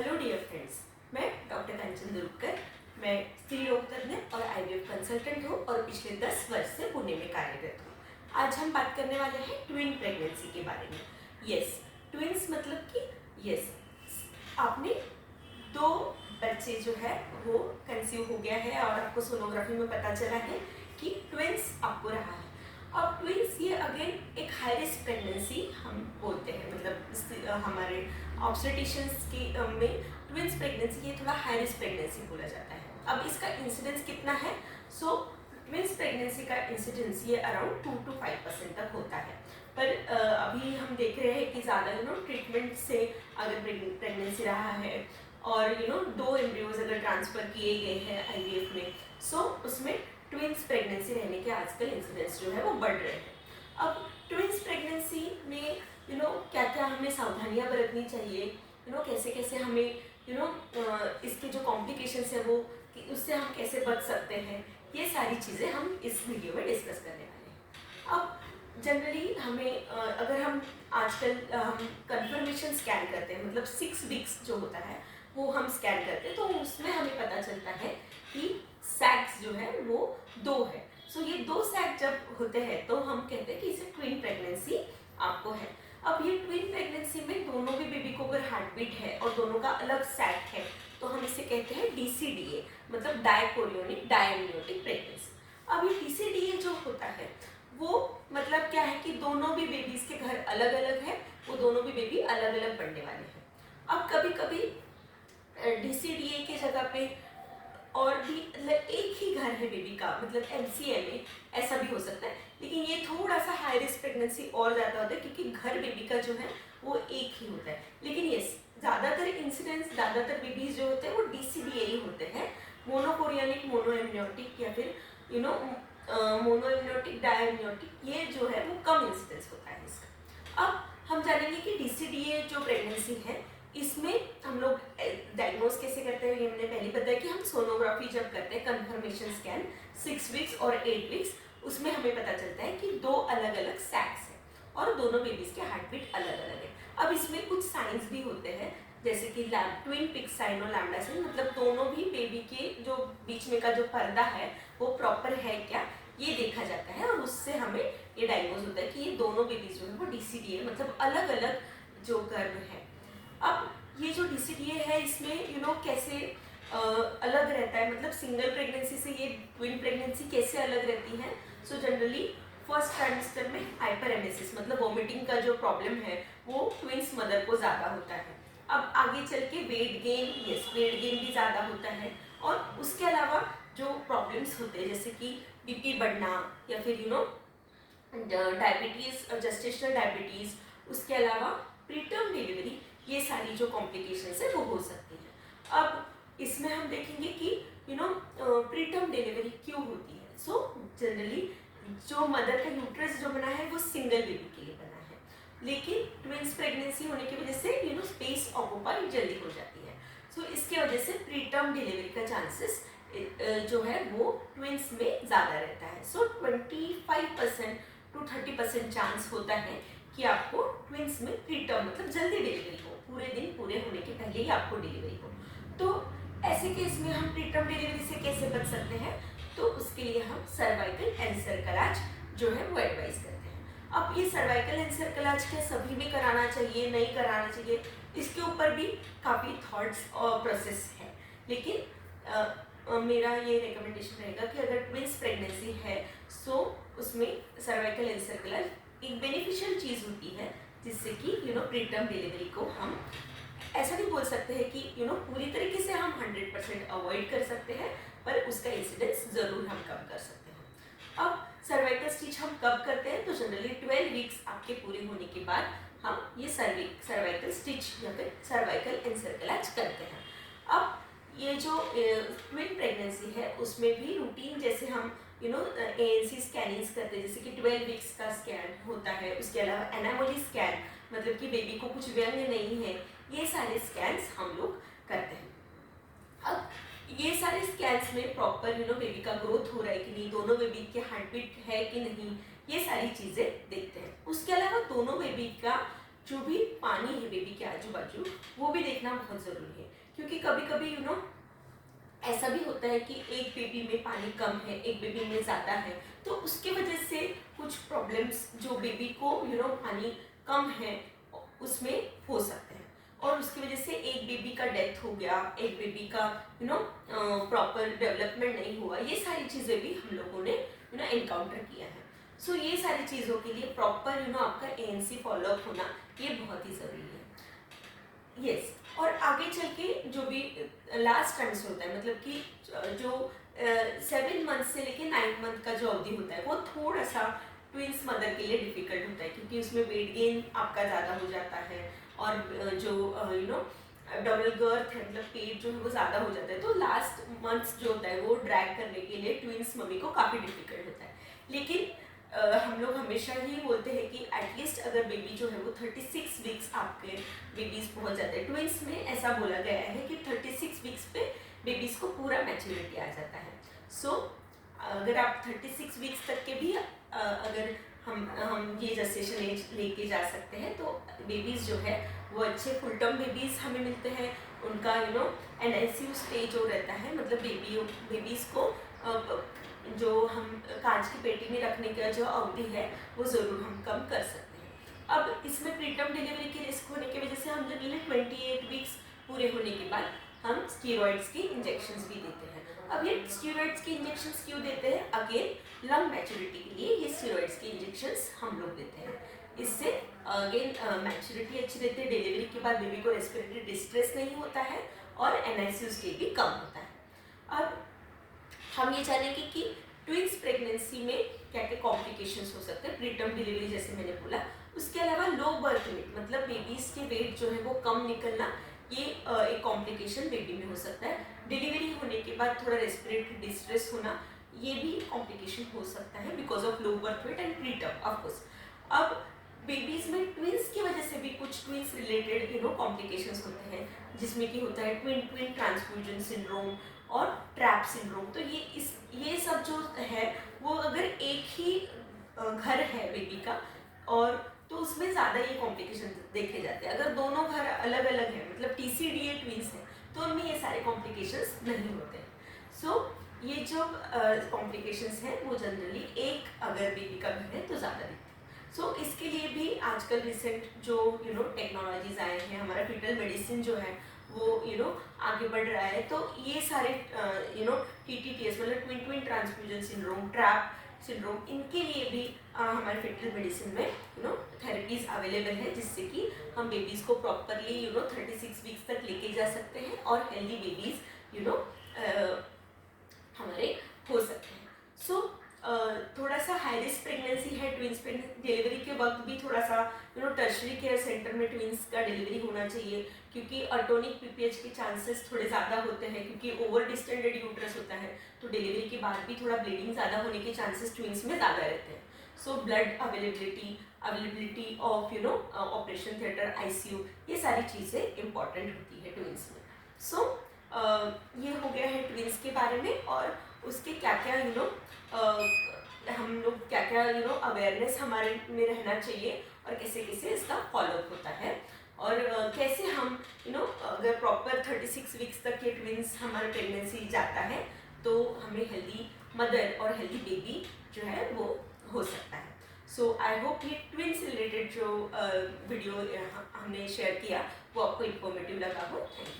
Hello dear friends, मैं doctor कंचन दुर्गकर। मैं स्त्री रोग तज्ञ और आईवीएफ कंसल्टेंट हूँ और पिछले 10 वर्ष से पुणे में कार्यरत हूँ। आज हम बात करने वाले हैं ट्विन प्रेगनेंसी के बारे में। यस, ट्विंस मतलब कि यस, आपने 2 बच्चे जो है वो कंसीव हो गया है और आपको सोनोग्राफी में पता चला है कि ट्विंस आपको रहा है। अब ट्विंस ये अगेन एक हाई रिस्क प्रेगनेंसी हम बोलते हैं, मतलब हमारे ऑब्स्टेट्रिशियंस की में ट्विंस प्रेगनेंसी ये थोड़ा हाई रिस्क प्रेगनेंसी बोला जाता है। अब इसका इंसिडेंस कितना है? ट्विंस प्रेगनेंसी का इंसिडेंस ये अराउंड 2 to 5% तक होता है। पर अभी हम देख रहे हैं कि ज़्यादा ट्रीटमेंट से अगर प्रेगनेंसी रहा है और 2 एम्ब्रियोज अगर ट्रांसफ़र किए गए हैं आईवीएफ में, उसमें ट्विंस प्रेगनेंसी रहने के आजकल इंसिडेंस जो है वो बढ़ रहे हैं। अब ट्विंस प्रेगनेंसी में क्या क्या हमें सावधानियां बरतनी चाहिए, कैसे कैसे हमें इसके जो कॉम्प्लिकेशंस है वो उससे हम कैसे बच सकते हैं, ये सारी चीज़ें हम इस वीडियो में डिस्कस करने वाले हैं। अब जनरली हमें अगर हम आजकल हम कन्फर्मेशन स्कैन करते हैं, मतलब 6 वीक्स जो होता है वो हम स्कैन करते हैं, तो उसमें हमें पता चलता है कि सैक्स जो है वो 2 है। ये 2 सैक जब होते हैं तो हम कहते हैं कि इसे ट्विन प्रेगनेंसी आपको है। अब ये ट्विन प्रेगनेंसी में दोनों भी बेबी को अगर हार्ट बीट है और दोनों का अलग सैक है तो हम इसे कहते हैं DCDA, मतलब डायकोरियोनिक डायम्नियोटिक प्रेगनेंसी। अब ये DCDA जो होता है वो मतलब क्या है कि दोनों भी बेबीज के घर अलग अलग है, वो दोनों भी बेबी अलग अलग बनने वाले हैं। अब कभी कभी DCDA की जगह पे और भी एक ही घर है बेबी का, मतलब MCA में ऐसा भी हो सकता है, लेकिन ये थोड़ा सा हाई रिस्क प्रेगनेंसी और ज़्यादा होता है क्योंकि घर बेबी का जो है वो एक ही होता है। लेकिन यस, ज़्यादातर इंसिडेंस, ज़्यादातर बेबीज जो होते हैं वो DCDA ही होते हैं, मोनोकोरियोनिक मोनोएमनियोटिक या फिर मोनोएमनियोटिक डायम्नियोटिक, ये जो है वो कम इंसिडेंस होता है इसका। अब हम जानेंगे कि DCDA जो प्रेगनेंसी है इसमें हम लोग डायग्नोज कैसे करते हैं। ये हमने पहले बताया कि हम सोनोग्राफी जब करते हैं, कंफर्मेशन स्कैन 6 वीक्स और 8 वीक्स, उसमें हमें पता चलता है कि 2 अलग अलग सैक्स हैं और दोनों बेबीज के हार्ट बीट अलग अलग है। अब इसमें कुछ साइंस भी होते हैं जैसे कि ट्विन पिक साइन और लैम्डा साइन, मतलब दोनों भी बेबी के जो बीच में का जो पर्दा है वो प्रॉपर है क्या, ये देखा जाता है और उससे हमें ये डायग्नोज होता है कि ये दोनों बेबीज जो है वो DCDA मतलब अलग अलग जो गर्भ है। अब ये जो DCDA है इसमें कैसे अलग रहता है, मतलब सिंगल प्रेगनेंसी से ये ट्विन प्रेगनेंसी कैसे अलग रहती है। जनरली फर्स्ट ट्राइमेस्टर में हाइपरेमेसिस मतलब वोमिटिंग का जो प्रॉब्लम है वो ट्विंस मदर को ज़्यादा होता है। अब आगे चल के वेट गेन, वेट गेन भी ज़्यादा होता है और उसके अलावा जो प्रॉब्लम्स होते हैं जैसे कि BP बढ़ना या फिर डायबिटीज़, जेस्टेशनल डायबिटीज़, उसके अलावा प्रीटर्म डिलीवरी, ये सारी जो कॉम्प्लिकेशंस है वो हो सकती हैं। अब इसमें हम देखेंगे कि प्रीटर्म डिलीवरी क्यों होती है। जनरली जो मदर का यूट्रस जो बना है वो सिंगल बेबी के लिए बना है, लेकिन ट्विंस प्रेगनेंसी होने की वजह से स्पेस ऑक्यूपाई जल्दी हो जाती है। इसके वजह से प्रीटर्म डिलीवरी का चांसेस जो है वो ट्विंस में ज़्यादा रहता है। 25% to 30% चांस होता है कि आपको ट्विंस में प्रीटर्म मतलब जल्दी डिलीवरी हो, पूरे दिन पूरे होने के पहले ही आपको डिलीवरी हो। तो ऐसे केस में हम प्रीटर्म डिलीवरी से कैसे बच सकते हैं, तो उसके लिए हम सर्वाइकल एनसेफेलाइटिस जो है वो एडवाइस करते हैं। अब ये सर्वाइकल एनसेफेलाइटिस क्या सभी में कराना चाहिए, नहीं कराना चाहिए, इसके ऊपर भी काफ़ी थॉट्स और प्रोसेस है, लेकिन मेरा ये रिकमेंडेशन रहेगा कि अगर ट्विंस प्रेगनेंसी है उसमें सर्वाइकल एनसेफेलाइटिस एक बेनिफिशियल चीज़ होती है जिससे कि प्रीटर्म डिलीवरी को हम ऐसा नहीं बोल सकते हैं कि पूरी तरीके से हम 100% अवॉइड कर सकते हैं, पर उसका इंसिडेंस ज़रूर हम कम कर सकते हैं। अब सर्वाइकल स्टिच हम कब करते हैं, तो जनरली 12 वीक्स आपके पूरे होने के बाद हम ये सर्वाइकल स्टिच या फिर सर्वाइकल एनसेफेलाइटिस करते हैं। अब ये जो ट्विन प्रेगनेंसी है उसमें भी रूटीन जैसे हम ANC स्कैनिंग्स करते हैं, जैसे कि 12 वीक्स का स्कैन होता है, उसके अलावा एनामोली स्कैन मतलब कि बेबी को कुछ व्यंग नहीं है, ये सारे स्कैन्स हम लोग करते हैं। अब ये सारे स्कैन्स में प्रॉपर बेबी का ग्रोथ हो रहा है कि नहीं, दोनों बेबी के हार्ट बीट है कि नहीं, ये सारी चीज़ें देखते हैं। उसके अलावा दोनों बेबी का जो भी पानी है बेबी के आजू बाजू वो भी देखना बहुत ज़रूरी है, क्योंकि कभी कभी ऐसा भी होता है कि एक बेबी में पानी कम है, एक बेबी में ज़्यादा है, तो उसके वजह से कुछ प्रॉब्लम्स जो बेबी को पानी कम है उसमें हो सकते हैं, और उसकी वजह से एक बेबी का डेथ हो गया, एक बेबी का प्रॉपर डेवलपमेंट नहीं हुआ, ये सारी चीज़ें भी हम लोगों ने एनकाउंटर किया है। सो ये सारी चीज़ों के लिए प्रॉपर आपका ANC फॉलोअप होना ये बहुत ही ज़रूरी है। यस और आगे चल के जो भी लास्ट ट्रांस होता है, मतलब कि जो 7 मंथ से लेके 9 मंथ का जो अवधि होता है वो थोड़ा सा ट्विंस मदर के लिए डिफिकल्ट होता है, क्योंकि उसमें वेट गेन आपका ज़्यादा हो जाता है, और जो डबल गर्थ है, मतलब पेट जो है वो ज़्यादा हो जाता है, तो लास्ट मंथ्स जो होता है वो ड्रैग करने के लिए ट्विंस मम्मी को काफ़ी डिफिकल्ट होता है। लेकिन हम लोग हमेशा ही बोलते हैं कि एटलीस्ट अगर बेबी जो है वो 36 वीक्स आपके बेबीज पहुंच जाते हैं। ट्विंस में ऐसा बोला गया है कि 36 वीक्स पे बेबीज को पूरा मैच्योरिटी आ जाता है। सो अगर आप 36 वीक्स तक के भी अगर हम ये जेस्टेशन एज लेके जा सकते हैं, तो बेबीज जो है वो अच्छे फुल टर्म बेबीज हमें मिलते हैं। उनका NICU स्टेज जो रहता है, मतलब बेबीज को जो हम कांच की पेटी में रखने का जो अवधि है वो ज़रूर हम कम कर सकते हैं। अब इसमें प्रीटर्म डिलीवरी की रिस्क होने की वजह से हम जनरली 28 वीक्स पूरे होने के बाद हम स्टीरॉइड्स की इंजेक्शंस भी देते हैं। अब ये स्टीरॉइड्स की इंजेक्शंस क्यों देते हैं? अगेन लंग मैच्योरिटी के लिए ये स्टीरॉइड्स की इंजेक्शंस हम लोग देते हैं। इससे अगेन मैच्योरिटी अच्छी रहती है, डिलीवरी के बाद बेबी को रेस्पिरेटरी डिस्ट्रेस नहीं होता है, और NICU स्टे भी कम होता है। अब हम ये जानेंगे कि ट्विंस प्रेगनेंसी में क्या क्या कॉम्प्लिकेशंस हो सकते हैं प्रीटर्म डिलीवरी, जैसे मैंने बोला। उसके अलावा लो बर्थ वेट, मतलब बेबीज के वेट जो है वो कम निकलना, ये एक कॉम्प्लिकेशन बेबी में हो सकता है। डिलीवरी होने के बाद थोड़ा रेस्पिरेटरी डिस्ट्रेस होना, ये भी कॉम्प्लिकेशन हो सकता है because of low birth weight and preterm of course. अब बेबीज में ट्विंस की वजह से भी कुछ ट्विंस रिलेटेड कॉम्प्लिकेशंस होते हैं, जिसमें कि होता है ट्विन ट्विन ट्रांसफ्यूजन सिंड्रोम और ट्रैप सिंड्रोम। तो ये सब जो है वो अगर एक ही घर है बेबी का, और तो उसमें ज़्यादा ये कॉम्प्लिकेशन देखे जाते हैं। अगर दोनों घर अलग अलग हैं, मतलब TCDA ट्विंस हैं, तो उनमें ये सारे कॉम्प्लिकेशंस नहीं होते हैं। सो ये जो कॉम्प्लिकेशंस हैं वो जनरली एक अगर बेबी का घर है तो ज़्यादा दिखते हैं। सो इसके लिए भी आजकल रिसेंट जो टेक्नोलॉजीज आए हैं, हमारा फीटल मेडिसिन जो है वो आगे बढ़ रहा है, तो ये सारे TTTS मतलब twin twin transfusion syndrome, trap syndrome, इनके लिए भी हमारे फीटल मेडिसिन में थेरेपीज अवेलेबल है, जिससे कि हम बेबीज़ को प्रॉपरली 36 वीक्स तक लेके जा सकते हैं, और हेल्दी बेबीज़ हमारे हो सकते हैं। सो थोड़ा सा हाई रिस्क प्रेगनेंसी है ट्विंस डिलीवरी के वक्त भी थोड़ा सा टर्शरी केयर सेंटर में ट्विंस का डिलीवरी होना चाहिए, क्योंकि अटोनिक PPH के चांसेस थोड़े ज़्यादा होते हैं, क्योंकि ओवर डिस्टेंडेड यूट्रस होता है, तो डिलीवरी के बाद भी थोड़ा ब्लीडिंग ज़्यादा होने के चांसेस ट्विंस में ज़्यादा रहते हैं। So blood availability of operation theatre, ICU, ये सारी चीज़ें इंपॉर्टेंट होती है ट्विंस में। सो ये हो गया है ट्विंस के बारे में, और उसके क्या क्या हम लोग क्या क्या अवेयरनेस हमारे में रहना चाहिए, और कैसे कैसे इसका फॉलोअप होता है, और कैसे हम अगर प्रॉपर 36 वीक्स तक ये ट्विंस हमारा प्रेगनेंसी जाता है तो हमें हेल्दी मदर और हेल्दी बेबी जो है वो हो सकता है। सो आई होप ये ट्विंस रिलेटेड जो वीडियो हमने शेयर किया वो आपको इन्फॉर्मेटिव लगा हो। Thank you.